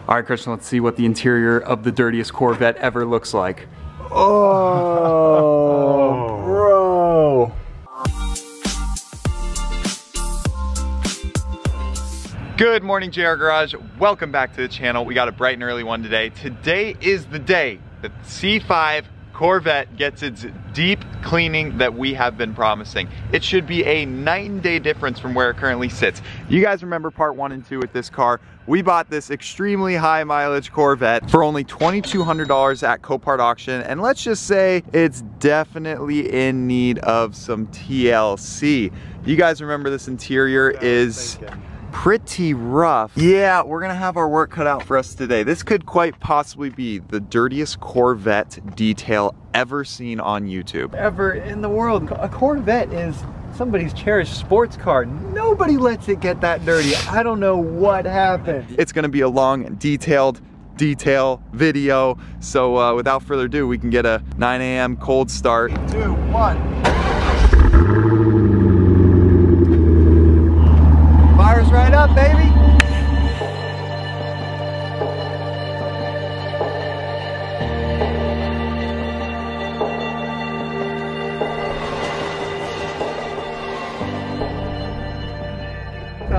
All right, Christian, let's see what the interior of the dirtiest Corvette ever looks like. Oh, bro. Good morning, JR Garage. Welcome back to the channel. We got a bright and early one today. Today is the day that the C5 Corvette gets its deep cleaning that we have been promising. It should be a night and day difference from where it currently sits. You guys remember part 1 and 2 with this car. We bought this extremely high mileage Corvette for only $2,200 at Copart auction, and let's just say it's definitely in need of some TLC. You guys remember this interior is pretty rough. Yeah, we're gonna have our work cut out for us today. This could quite possibly be the dirtiest Corvette detail ever seen on YouTube. Ever in the world. A Corvette is somebody's cherished sports car. Nobody lets it get that dirty. I don't know what happened. It's gonna be a long, detailed video. So without further ado, we can get a 9 a.m. cold start. 3, 2, 1. Fires right up, baby.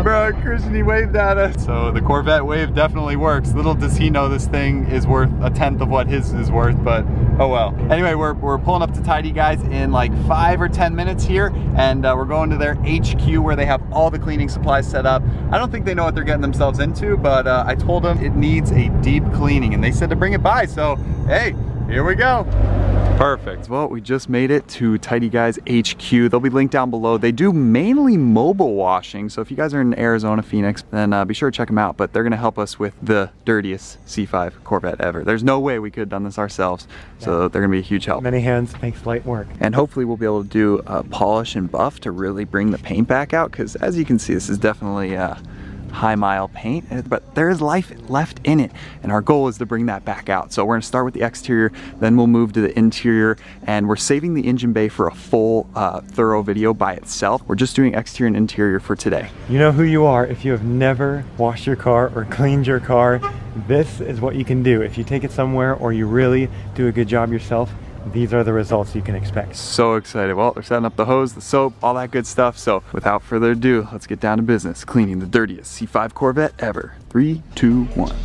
Bro, Christian, he waved at us. So the Corvette wave definitely works. Little does he know this thing is worth a tenth of what his is worth, but oh well. Anyway, we're pulling up to Tidy, guys, in like 5 or 10 minutes here, and we're going to their HQ where they have all the cleaning supplies set up. I don't think they know what they're getting themselves into, but I told them it needs a deep cleaning, and they said to bring it by, so hey, here we go. Perfect. Well, we just made it to Tidy Guys HQ. They'll be linked down below. They do mainly mobile washing, so if you guys are in Arizona, Phoenix, then be sure to check them out. But they're gonna help us with the dirtiest C5 Corvette ever. There's no way we could have done this ourselves, so they're gonna be a huge help. Many hands makes light work. And hopefully we'll be able to do a polish and buff to really bring the paint back out, because as you can see, this is definitely high mile paint, but there is life left in it, and our goal is to bring that back out. So we're going to start with the exterior, then we'll move to the interior, and we're saving the engine bay for a full thorough video by itself. We're just doing exterior and interior for today. You know who you are if you have never washed your car or cleaned your car. This is what you can do if you take it somewhere or you really do a good job yourself. These are the results you can expect. So excited. Well, they're setting up the hose, the soap, all that good stuff. So without further ado, let's get down to business, cleaning the dirtiest C5 Corvette ever. 3, 2, 1.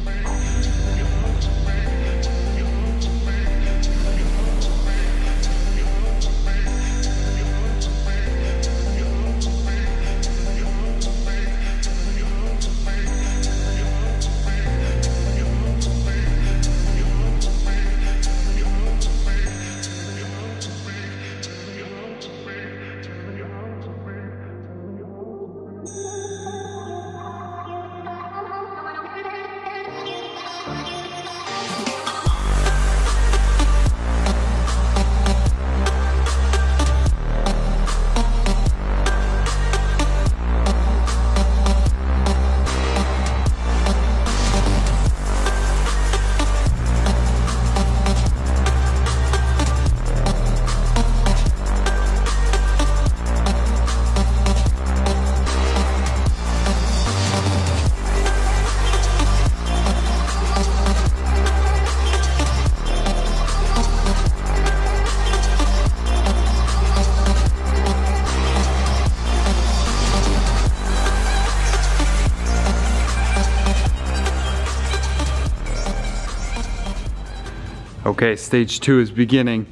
Okay, stage 2 is beginning.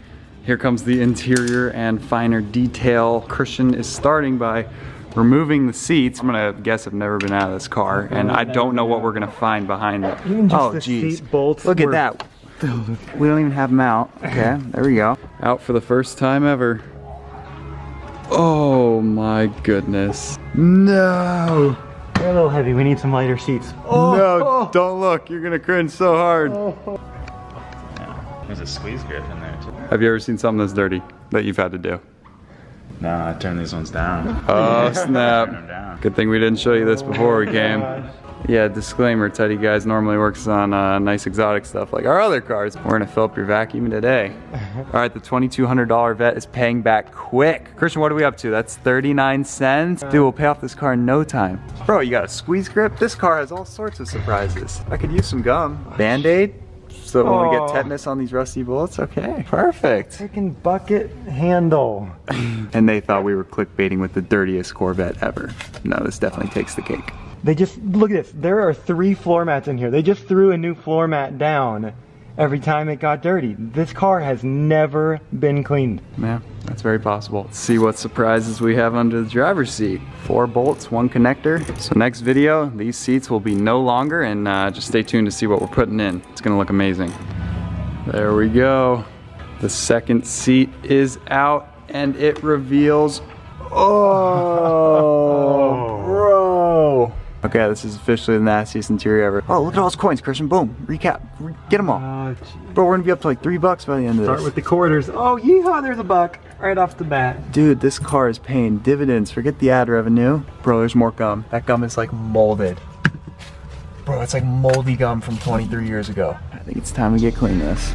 Here comes the interior and finer detail. Christian is starting by removing the seats. I'm gonna guess I've never been out of this car, and I don't know what we're gonna find behind it. Oh, geez. Look at that. We don't even have them out. Okay, there we go. Out for the first time ever. Oh my goodness. No. They're a little heavy. We need some lighter seats. Oh, no, don't look. You're gonna cringe so hard. There's a squeeze grip in there too. Have you ever seen something that's dirty that you've had to do? No, I turned these ones down. Oh snap. Good thing we didn't show you this before we came. Yeah, disclaimer, Teddy guys normally works on nice exotic stuff like our other cars. We're gonna fill up your vacuum today. All right, the $2,200 Vet is paying back quick. Christian, what are we up to? That's 39 cents. Dude, we'll pay off this car in no time. Bro, you got a squeeze grip? This car has all sorts of surprises. I could use some gum. Band-Aid? So when we get tetanus on these rusty bullets, okay, perfect. Freaking bucket handle. And they thought we were clickbaiting with the dirtiest Corvette ever. No, this definitely takes the cake. They just, look at this, there are 3 floor mats in here. They just threw a new floor mat down every time it got dirty. This car has never been cleaned. Yeah, that's very possible. Let's see what surprises we have under the driver's seat. 4 bolts, 1 connector. So next video, these seats will be no longer, and just stay tuned to see what we're putting in. It's gonna look amazing. There we go. The second seat is out, and it reveals, oh, bro. Okay, this is officially the nastiest interior ever. Oh, look at all those coins, Christian. Boom, recap, get them all. Bro, we're gonna be up to like $3 by the end of this. Start with the quarters. Oh, yeehaw, there's a buck right off the bat. Dude, this car is paying dividends. Forget the ad revenue. Bro, there's more gum. That gum is like molded. Bro, it's like moldy gum from 23 years ago. I think it's time to get clean this.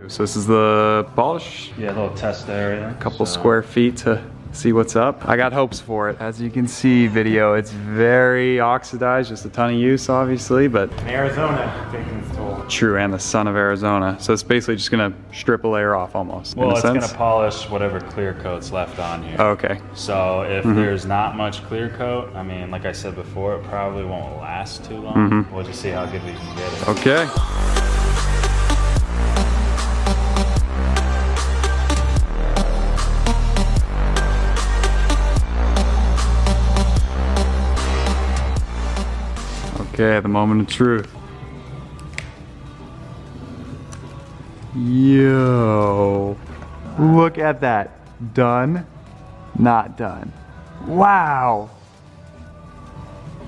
So this is the polish. Yeah, a little test area. A couple square feet to see what's up. I got hopes for it. As you can see, video, it's very oxidized, just a ton of use, obviously, but In Arizona, taking its toll. true, and the son of Arizona. So it's basically just gonna strip a layer off almost. Well, in a it's sense. gonna polish whatever clear coat's left on here. Oh, okay. So if there's not much clear coat, I mean, like I said before, it probably won't last too long. We'll just see how good we can get it. Okay. Okay, the moment of truth. Yo. Look at that. Done, not done. Wow.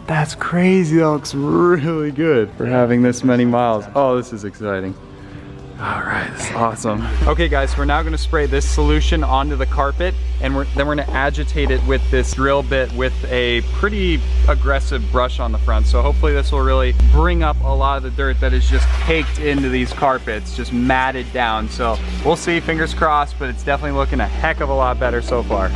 That's crazy. That looks really good for having this many miles. Oh, this is exciting. All right, this is awesome. Okay guys, we're now gonna spray this solution onto the carpet, and then we're gonna agitate it with this drill bit with a pretty aggressive brush on the front. So hopefully this will really bring up a lot of the dirt that is just caked into these carpets, just matted down. So we'll see, fingers crossed, but it's definitely looking a heck of a lot better so far.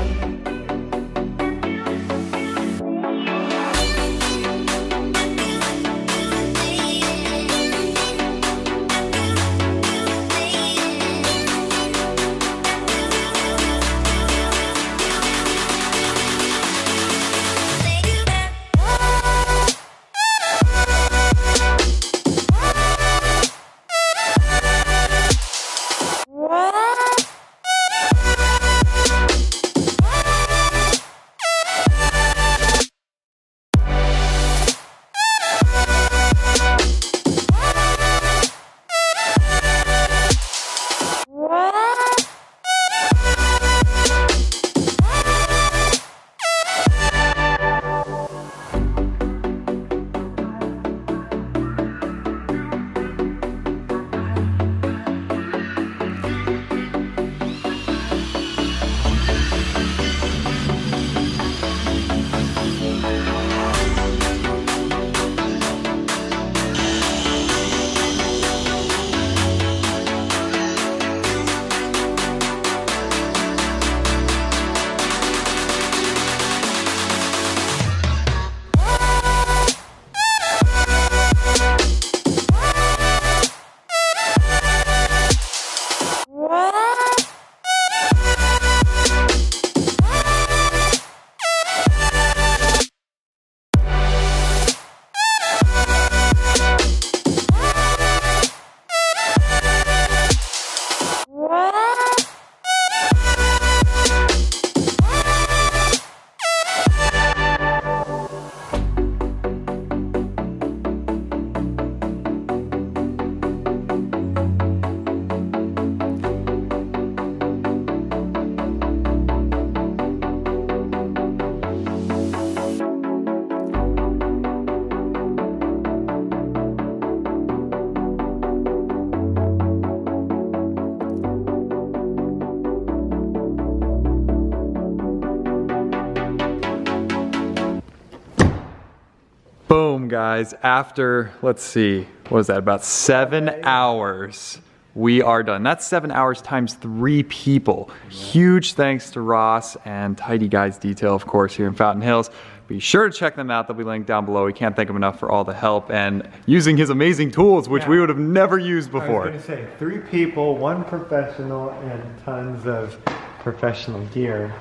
Boom, guys. After, let's see, what was that, about 7 hours, we are done. That's 7 hours times 3 people. Huge thanks to Ross and Tidy Guys Detail, of course, here in Fountain Hills. Be sure to check them out. They'll be linked down below. We can't thank him enough for all the help and using his amazing tools, which we would have never used before. I was going to say, 3 people, 1 professional, and tons of professional gear.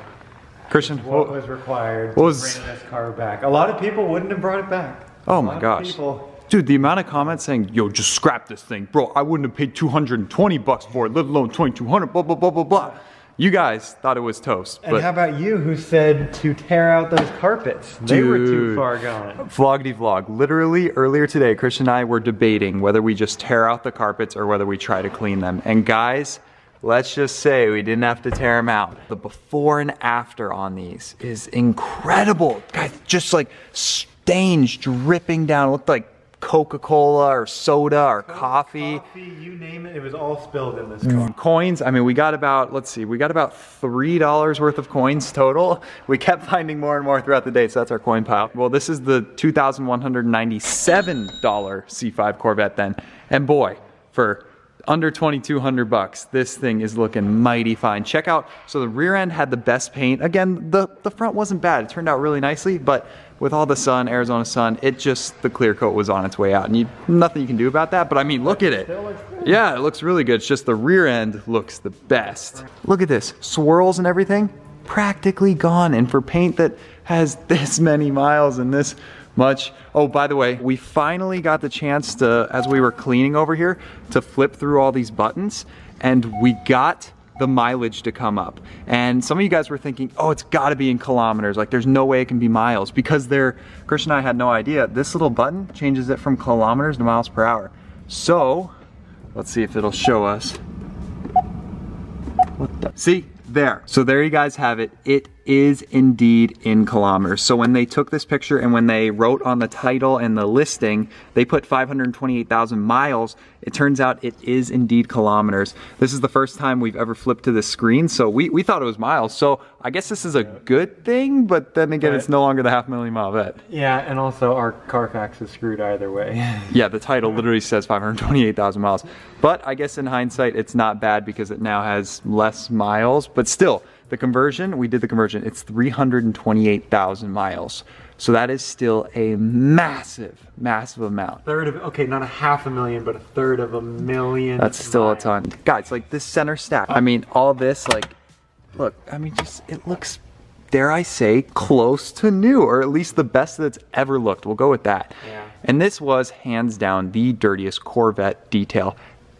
Christian, what was required to bring this car back? A lot of people wouldn't have brought it back. Oh my gosh. Dude, the amount of comments saying, yo, just scrap this thing. Bro, I wouldn't have paid 220 bucks for it, let alone 2,200, blah, blah, blah, blah, blah. You guys thought it was toast. And how about you who said to tear out those carpets? They were too far gone. Vloggy vlog. Literally earlier today, Christian and I were debating whether we just tear out the carpets or whether we try to clean them. And guys, let's just say we didn't have to tear them out. The before and after on these is incredible. Guys, just like stains dripping down. It looked like Coca-Cola or soda or coffee. You name it, it was all spilled in this car. Coins, I mean, we got about, let's see, we got about $3 worth of coins total. We kept finding more and more throughout the day, so that's our coin pile. Well, this is the $2,197 C5 Corvette then. And boy, for under 2,200 bucks, this thing is looking mighty fine. Check out, so the rear end had the best paint. Again, the front wasn't bad. It turned out really nicely, but with all the sun, Arizona sun, it just, the clear coat was on its way out. And nothing you can do about that, but I mean, look at it. Yeah, it looks really good. It's just the rear end looks the best. Look at this, swirls and everything, practically gone. And for paint that has this many miles and this much. Oh, by the way, we finally got the chance to, as we were cleaning over here, to flip through all these buttons, and we got the mileage to come up. And some of you guys were thinking, oh, it's gotta be in kilometers, like there's no way it can be miles, because Christian and I had no idea. This little button changes it from kilometers to miles per hour. So, let's see if it'll show us. What the? See? There. So there you guys have it. It is indeed in kilometers. So when they took this picture and when they wrote on the title and the listing, they put 528,000 miles. It turns out it is indeed kilometers. This is the first time we've ever flipped to this screen, so we thought it was miles. So I guess this is a good thing, but then again, it's no longer the 500,000-mile vet. Yeah, and also our Carfax is screwed either way. Yeah, the title literally says 528,000 miles. But I guess in hindsight, it's not bad because it now has less miles, but still, the conversion, we did the conversion, it's 328,000 miles. So that is still a massive, massive amount. Okay, not 500,000, but 1/3 of a million. That's still a ton. Guys, like this center stack, I mean, all this, like, look, I mean, just, it looks, dare I say, close to new, or at least the best that's ever looked. We'll go with that. Yeah. And this was, hands down, the dirtiest Corvette detail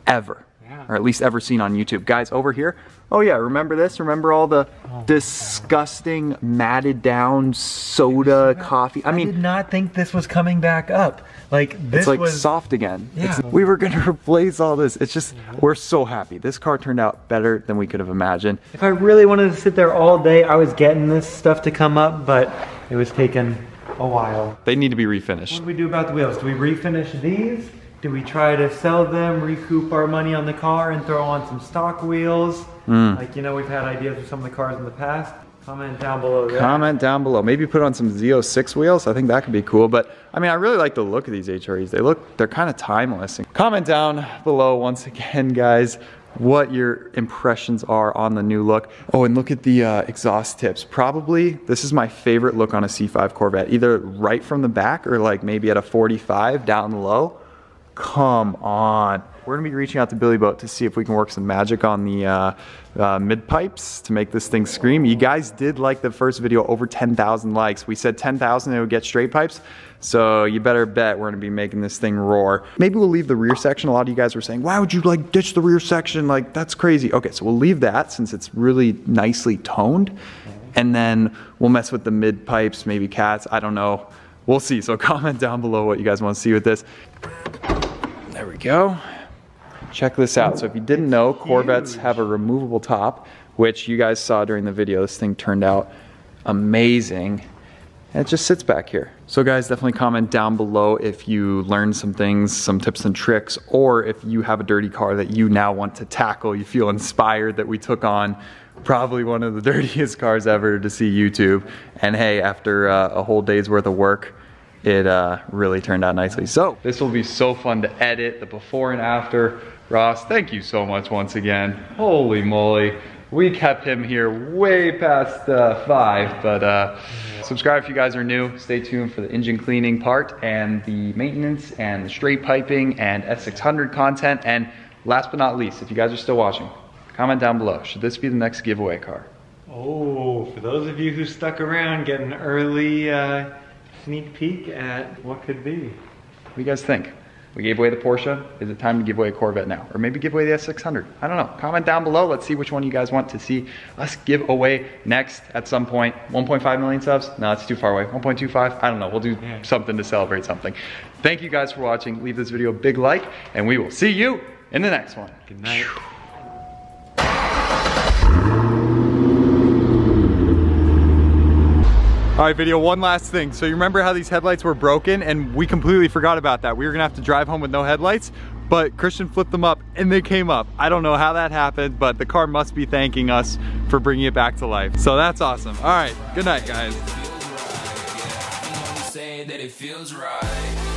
ever. Yeah. Or at least ever seen on YouTube. Guys, over here, oh yeah, remember this? Remember all the disgusting, matted down soda, coffee? I mean, did not think this was coming back up. Like, this it's like soft again. Yeah. We were gonna replace all this. It's just, we're so happy. This car turned out better than we could have imagined. If I really wanted to sit there all day, I was getting this stuff to come up, but it was taking a while. They need to be refinished. What do we do about the wheels? Do we refinish these? Do we try to sell them, recoup our money on the car, and throw on some stock wheels? Like, you know, we've had ideas with some of the cars in the past. Comment down below there. Comment down below. Maybe put on some Z06 wheels. I think that could be cool. But I mean, I really like the look of these HREs. They're kind of timeless. Comment down below once again, guys, what your impressions are on the new look. Oh, and look at the exhaust tips. Probably, this is my favorite look on a C5 Corvette. Either right from the back or like maybe at a 45 down low. Come on. We're gonna be reaching out to Billy Boat to see if we can work some magic on the mid pipes to make this thing scream. You guys did like the first video, over 10,000 likes. We said 10,000 it would get straight pipes. So you better bet we're gonna be making this thing roar. Maybe we'll leave the rear section. A lot of you guys were saying, why would you like ditch the rear section? Like, that's crazy. Okay, so we'll leave that since it's really nicely toned. And then we'll mess with the mid pipes, maybe cats, I don't know. We'll see. So comment down below what you guys want to see with this. There we go. Check this out. So if you didn't know, Corvettes have a removable top, which you guys saw during the video. This thing turned out amazing. And it just sits back here. So guys, definitely comment down below if you learned some things, some tips and tricks, or if you have a dirty car that you now want to tackle. You feel inspired that we took on probably one of the dirtiest cars ever to see YouTube. And hey, after a whole day's worth of work, it really turned out nicely. So this will be so fun to edit, the before and after. Ross, thank you so much once again. Holy moly. We kept him here way past 5, but subscribe if you guys are new. Stay tuned for the engine cleaning part and the maintenance and the straight piping and S600 content. And last but not least, if you guys are still watching, comment down below. Should this be the next giveaway car? Oh, for those of you who stuck around, get an early sneak peek at what could be. What do you guys think? We gave away the Porsche. Is it time to give away a Corvette now? Or maybe give away the S600? I don't know. Comment down below. Let's see which one you guys want to see us give away next at some point. 1.5 million subs? No, it's too far away. 1.25? I don't know. We'll do something to celebrate something. Thank you guys for watching. Leave this video a big like, and we will see you in the next one. Good night. All right, video, one last thing. So you remember how these headlights were broken, and we completely forgot about that. We were gonna have to drive home with no headlights, but Christian flipped them up and they came up. I don't know how that happened, but the car must be thanking us for bringing it back to life. So that's awesome. All right, good night, guys. That it feels right.